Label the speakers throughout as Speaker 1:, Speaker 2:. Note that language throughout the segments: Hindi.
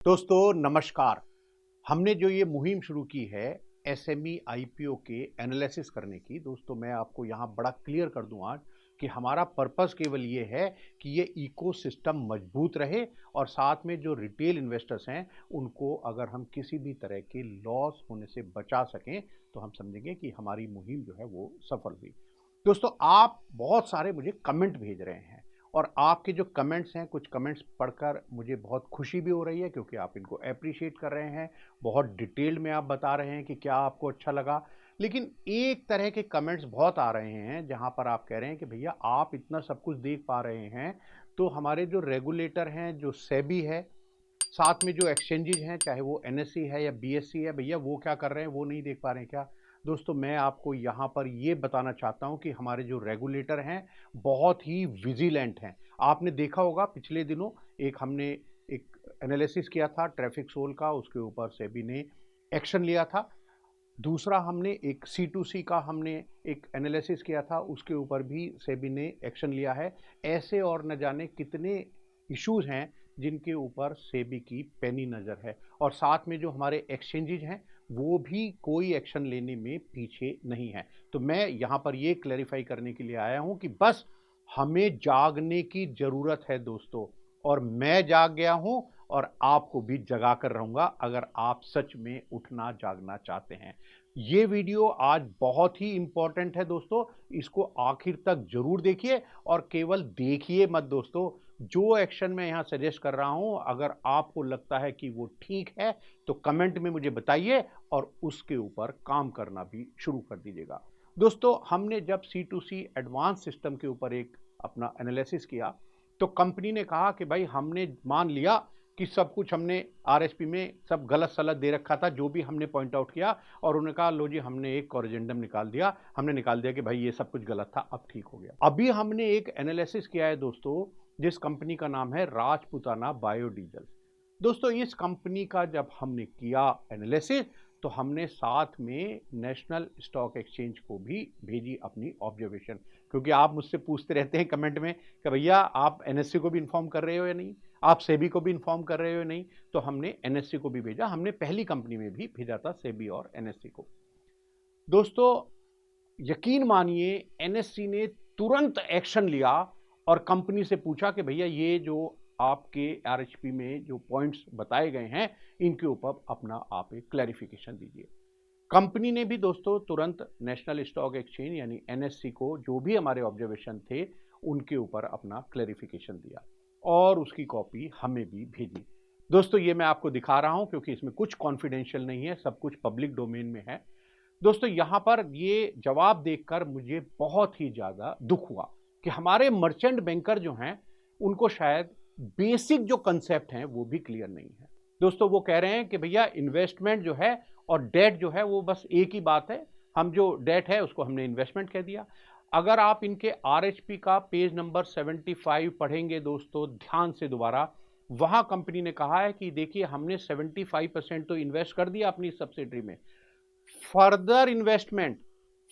Speaker 1: दोस्तों नमस्कार। हमने जो ये मुहिम शुरू की है एसएमई आईपीओ के एनालिसिस करने की, दोस्तों मैं आपको यहाँ बड़ा क्लियर कर दूं आज कि हमारा पर्पस केवल ये है कि ये इकोसिस्टम मजबूत रहे और साथ में जो रिटेल इन्वेस्टर्स हैं उनको अगर हम किसी भी तरह के लॉस होने से बचा सकें तो हम समझेंगे कि हमारी मुहिम जो है वो सफल हुई। दोस्तों आप बहुत सारे मुझे कमेंट भेज रहे हैं और आपके जो कमेंट्स हैं, कुछ कमेंट्स पढ़कर मुझे बहुत खुशी भी हो रही है क्योंकि आप इनको अप्रिशिएट कर रहे हैं। बहुत डिटेल्ड में आप बता रहे हैं कि क्या आपको अच्छा लगा। लेकिन एक तरह के कमेंट्स बहुत आ रहे हैं जहां पर आप कह रहे हैं कि भैया आप इतना सब कुछ देख पा रहे हैं तो हमारे जो रेगुलेटर हैं, जो सेबी है, साथ में जो एक्सचेंजेज हैं, चाहे वो एनएससी है या बीएससी है, भैया वो क्या कर रहे हैं, वो नहीं देख पा रहे हैं क्या? दोस्तों मैं आपको यहाँ पर ये बताना चाहता हूँ कि हमारे जो रेगुलेटर हैं बहुत ही विजिलेंट हैं। आपने देखा होगा पिछले दिनों हमने एक एनालिसिस किया था ट्रैफिक सोल का, उसके ऊपर सेबी ने एक्शन लिया था। दूसरा हमने एक C2C का हमने एक एनालिसिस किया था, उसके ऊपर भी सेबी ने एक्शन लिया है। ऐसे और न जाने कितने इश्यूज हैं जिनके ऊपर सेबी की पैनी नज़र है और साथ में जो हमारे एक्सचेंजेज हैं वो भी कोई एक्शन लेने में पीछे नहीं है। तो मैं यहाँ पर ये क्लैरिफाई करने के लिए आया हूँ कि बस हमें जागने की ज़रूरत है दोस्तों, और मैं जाग गया हूँ और आपको भी जगा कर रहूँगा अगर आप सच में उठना जागना चाहते हैं। ये वीडियो आज बहुत ही इंपॉर्टेंट है दोस्तों, इसको आखिर तक जरूर देखिए और केवल देखिए मत दोस्तों। जो एक्शन मैं यहाँ सजेस्ट कर रहा हूँ अगर आपको लगता है कि वो ठीक है तो कमेंट में मुझे बताइए और उसके ऊपर काम करना भी शुरू कर दीजिएगा। दोस्तों हमने जब C2C एडवांस सिस्टम के ऊपर एक अपना एनालिसिस किया तो कंपनी ने कहा कि भाई हमने मान लिया कि सब कुछ हमने आरएसपी में सब गलत सलत दे रखा था, जो भी हमने पॉइंट आउट किया, और उन्होंने कहा लो जी हमने एक कॉरिजेंडम निकाल दिया, हमने निकाल दिया कि भाई ये सब कुछ गलत था, अब ठीक हो गया। अभी हमने एक एनालिसिस किया है दोस्तों जिस कंपनी का नाम है राजपुताना बायोडीजल। दोस्तों इस कंपनी का जब हमने किया एनालिसिस तो हमने साथ में नेशनल स्टॉक एक्सचेंज को भी भेजी अपनी ऑब्जर्वेशन, क्योंकि आप मुझसे पूछते रहते हैं कमेंट में कि भैया आप एनएससी को भी इन्फॉर्म कर रहे हो या नहीं, आप सेबी को भी इन्फॉर्म कर रहे हो या नहीं। तो हमने एनएससी को भी भेजा, हमने पहली कंपनी में भी भेजा था सेबी और एनएससी को। दोस्तों यकीन मानिए एनएससी ने तुरंत एक्शन लिया और कंपनी से पूछा कि भैया ये जो आपके आरएचपी में जो पॉइंट्स बताए गए हैं इनके ऊपर अपना आप एक क्लैरिफिकेशन दीजिए। कंपनी ने भी दोस्तों तुरंत नेशनल स्टॉक एक्सचेंज यानी एनएससी को जो भी हमारे ऑब्जर्वेशन थे उनके ऊपर अपना क्लैरिफिकेशन दिया और उसकी कॉपी हमें भी भेजी। दोस्तों ये मैं आपको दिखा रहा हूं क्योंकि इसमें कुछ कॉन्फिडेंशियल नहीं है, सब कुछ पब्लिक डोमेन में है। दोस्तों यहां पर ये जवाब देखकर मुझे बहुत ही ज्यादा दुख हुआ कि हमारे मर्चेंट बैंकर जो हैं उनको शायद बेसिक जो कंसेप्ट हैं वो भी क्लियर नहीं है। दोस्तों वो कह रहे हैं कि भैया इन्वेस्टमेंट जो है और डेट जो है वो बस एक ही बात है, हम जो डेट है उसको हमने इन्वेस्टमेंट कह दिया। अगर आप इनके आरएचपी का पेज नंबर 75 पढ़ेंगे दोस्तों ध्यान से दोबारा, वहां कंपनी ने कहा है कि देखिए हमने 75% तो इन्वेस्ट कर दिया अपनी सब्सिडरी में, फर्दर इन्वेस्टमेंट,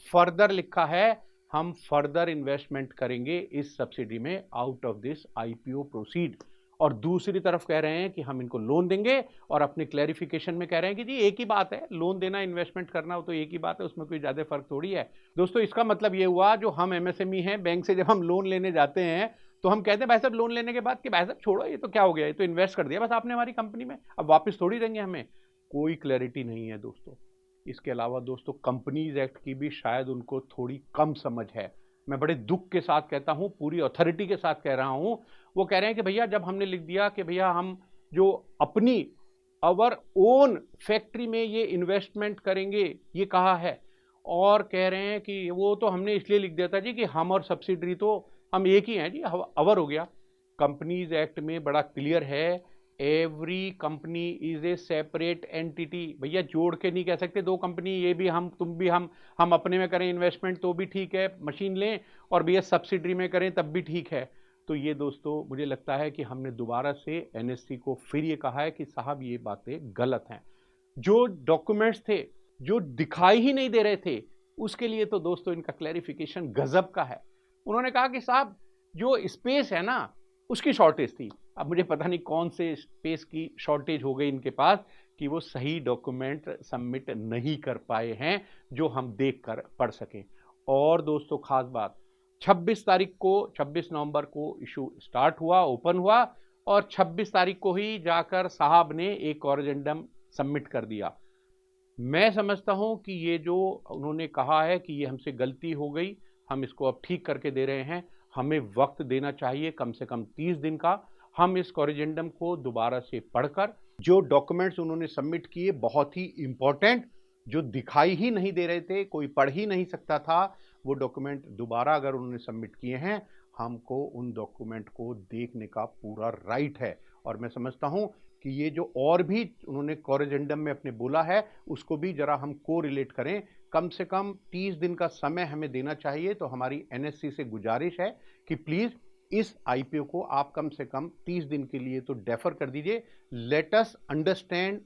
Speaker 1: फर्दर लिखा है, हम फर्दर इन्वेस्टमेंट करेंगे इस सब्सिडी में out of this IPO proceed. और दूसरी तरफ कह रहे हैं कि हम इनको लोन देंगे और अपने क्लैरिफिकेशन में कह रहे हैं कि जी एक ही बात है, लोन देना इन्वेस्टमेंट करना हो तो एक ही बात है, उसमें कोई ज्यादा फर्क थोड़ी है। दोस्तों इसका मतलब ये हुआ जो हम एमएसएमई हैं, बैंक से जब हम लोन लेने जाते हैं तो हम कहते हैं भाई साहब लोन लेने के बाद कि भाई साहब छोड़ो ये तो क्या हो गया, ये तो इन्वेस्ट कर दिया बस आपने हमारी कंपनी में, अब वापस थोड़ी देंगे हमें। कोई क्लैरिटी नहीं है दोस्तों। इसके अलावा दोस्तों कंपनीज एक्ट की भी शायद उनको थोड़ी कम समझ है। मैं बड़े दुख के साथ कहता हूं, पूरी अथॉरिटी के साथ कह रहा हूं। वो कह रहे हैं कि भैया जब हमने लिख दिया कि भैया हम जो अपनी अवर ओन फैक्ट्री में ये इन्वेस्टमेंट करेंगे ये कहा है, और कह रहे हैं कि वो तो हमने इसलिए लिख दिया था जी कि हम और सब्सिडरी तो हम एक ही हैं जी, अवर हो गया। कंपनीज एक्ट में बड़ा क्लियर है, every company is a separate entity. भैया जोड़ के नहीं कह सकते दो कंपनी, ये भी हम तुम भी हम अपने में करें इन्वेस्टमेंट तो भी ठीक है, मशीन लें, और भैया सब्सिडरी में करें तब भी ठीक है। तो ये दोस्तों मुझे लगता है कि हमने दोबारा से एनएससी को फिर ये कहा है कि साहब ये बातें गलत हैं। जो डॉक्यूमेंट्स थे जो दिखाई ही नहीं दे रहे थे उसके लिए तो दोस्तों इनका क्लैरिफिकेशन गजब का है। उन्होंने कहा कि साहब जो स्पेस है ना उसकी शॉर्टेज थी। अब मुझे पता नहीं कौन से स्पेस की शॉर्टेज हो गई इनके पास कि वो सही डॉक्यूमेंट सबमिट नहीं कर पाए हैं जो हम देख कर पढ़ सकें। और दोस्तों खास बात, 26 नवंबर को इशू स्टार्ट हुआ, ओपन हुआ, और 26 तारीख को ही जाकर साहब ने एक कॉरिजेंडम सबमिट कर दिया। मैं समझता हूं कि ये जो उन्होंने कहा है कि ये हमसे गलती हो गई, हम इसको अब ठीक करके दे रहे हैं, हमें वक्त देना चाहिए कम से कम 30 दिन का। हम इस कॉरिजेंडम को दोबारा से पढ़कर जो डॉक्यूमेंट्स उन्होंने सबमिट किए बहुत ही इंपॉर्टेंट, जो दिखाई ही नहीं दे रहे थे, कोई पढ़ ही नहीं सकता था, वो डॉक्यूमेंट दोबारा अगर उन्होंने सबमिट किए हैं, हमको उन डॉक्यूमेंट को देखने का पूरा राइट है। और मैं समझता हूं कि ये जो और भी उन्होंने कॉरिजेंडम में अपने बोला है उसको भी जरा हम को रिलेट करें। कम से कम 30 दिन का समय हमें देना चाहिए। तो हमारी एनएससी से गुजारिश है कि प्लीज इस आईपीओ को आप कम से कम 30 दिन के लिए तो डेफर कर दीजिए। Let us understand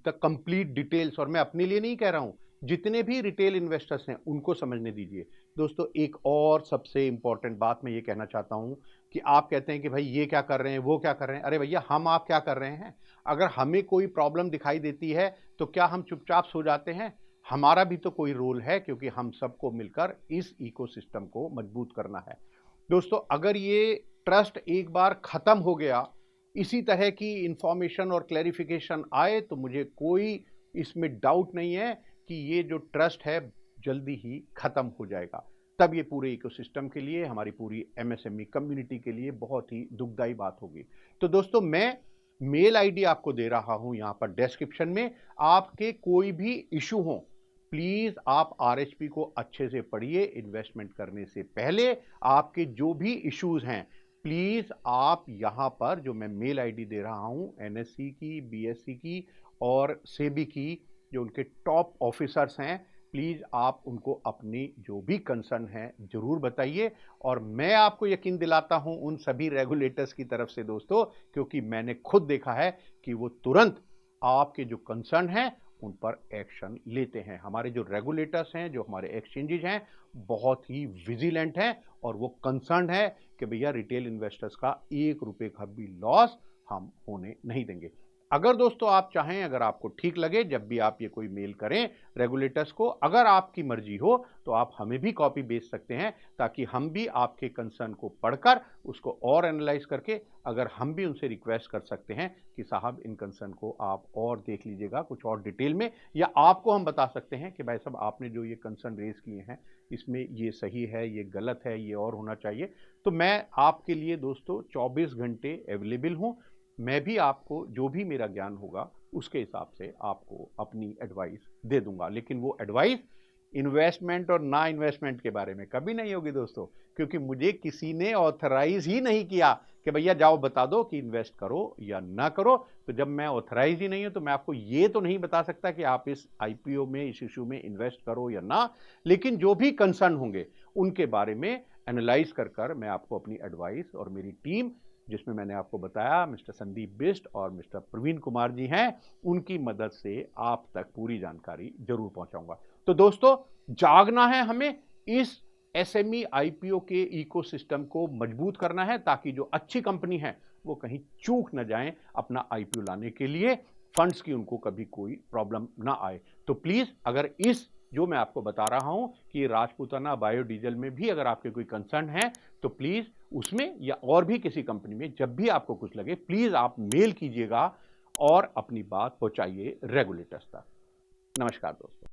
Speaker 1: the complete details. और मैं अपने लिए नहीं कह रहा हूं, जितने भी रिटेल इन्वेस्टर्स हैं उनको समझने दीजिए। दोस्तों एक और सबसे इंपॉर्टेंट बात मैं ये कहना चाहता हूं कि आप कहते हैं कि भाई ये क्या कर रहे हैं, वो क्या कर रहे हैं। अरे भैया, हम आप क्या कर रहे हैं? अगर हमें कोई प्रॉब्लम दिखाई देती है तो क्या हम चुपचाप सो जाते हैं? हमारा भी तो कोई रोल है, क्योंकि हम सबको मिलकर इस इकोसिस्टम को मजबूत करना है। दोस्तों अगर ये ट्रस्ट एक बार खत्म हो गया, इसी तरह की इंफॉर्मेशन और क्लैरिफिकेशन आए, तो मुझे कोई इसमें डाउट नहीं है कि ये जो ट्रस्ट है जल्दी ही खत्म हो जाएगा। तब ये पूरे इकोसिस्टम के लिए, हमारी पूरी एमएसएमई कम्युनिटी के लिए बहुत ही दुखदाई बात होगी। तो दोस्तों मैं मेल आईडी आपको दे रहा हूं यहां पर डिस्क्रिप्शन में। आपके कोई भी इशू हो, प्लीज आप आरएचपी को अच्छे से पढ़िए। इन्वेस्टमेंट करने से पहले आपके जो भी इश्यूज हैं, प्लीज आप यहां पर जो मैं मेल आईडी दे रहा हूं, एनएससी की, बीएससी की और सेबी की जो उनके टॉप ऑफिसर्स हैं, प्लीज आप उनको अपनी जो भी कंसर्न है जरूर बताइए। और मैं आपको यकीन दिलाता हूं उन सभी रेगुलेटर्स की तरफ से दोस्तों, क्योंकि मैंने खुद देखा है कि वो तुरंत आपके जो कंसर्न हैं उन पर एक्शन लेते हैं। हमारे जो रेगुलेटर्स हैं, जो हमारे एक्सचेंजेस हैं, बहुत ही विजिलेंट हैं और वो कंसर्न है कि भैया रिटेल इन्वेस्टर्स का 1 रुपए का भी लॉस हम होने नहीं देंगे। अगर दोस्तों आप चाहें, अगर आपको ठीक लगे, जब भी आप ये कोई मेल करें रेगुलेटर्स को, अगर आपकी मर्जी हो तो आप हमें भी कॉपी भेज सकते हैं, ताकि हम भी आपके कंसर्न को पढ़कर उसको और एनालाइज करके अगर हम भी उनसे रिक्वेस्ट कर सकते हैं कि साहब इन कंसर्न को आप और देख लीजिएगा कुछ और डिटेल में, या आपको हम बता सकते हैं कि भाई साहब आपने जो ये कंसर्न रेज किए हैं इसमें ये सही है, ये गलत है, ये और होना चाहिए। तो मैं आपके लिए दोस्तों 24 घंटे अवेलेबल हूं। मैं भी आपको जो भी मेरा ज्ञान होगा उसके हिसाब से आपको अपनी एडवाइस दे दूंगा। लेकिन वो एडवाइस इन्वेस्टमेंट और ना इन्वेस्टमेंट के बारे में कभी नहीं होगी दोस्तों, क्योंकि मुझे किसी ने ऑथराइज ही नहीं किया कि भैया जाओ बता दो कि इन्वेस्ट करो या ना करो। तो जब मैं ऑथराइज ही नहीं हूं तो मैं आपको ये तो नहीं बता सकता कि आप इस आईपीओ में, इस इशू में इन्वेस्ट करो या ना। लेकिन जो भी कंसर्न होंगे उनके बारे में एनालाइज कर मैं आपको अपनी एडवाइस, और मेरी टीम जिसमें मैंने आपको बताया मिस्टर संदीप बिष्ट और मिस्टर प्रवीण कुमार जी हैं, उनकी मदद से आप तक पूरी जानकारी जरूर पहुंचाऊंगा। तो दोस्तों जागना है हमें, इस एसएमई आईपीओ के इकोसिस्टम को मजबूत करना है, ताकि जो अच्छी कंपनी है वो कहीं चूक न जाए अपना आईपीओ लाने के लिए, फंड्स की उनको कभी कोई प्रॉब्लम ना आए। तो प्लीज अगर इस जो मैं आपको बता रहा हूं कि राजपूताना बायोडीजल में भी अगर आपके कोई कंसर्न है, तो प्लीज उसमें या और भी किसी कंपनी में जब भी आपको कुछ लगे, प्लीज आप मेल कीजिएगा और अपनी बात पहुंचाइए रेगुलेटर्स तक। नमस्कार दोस्तों।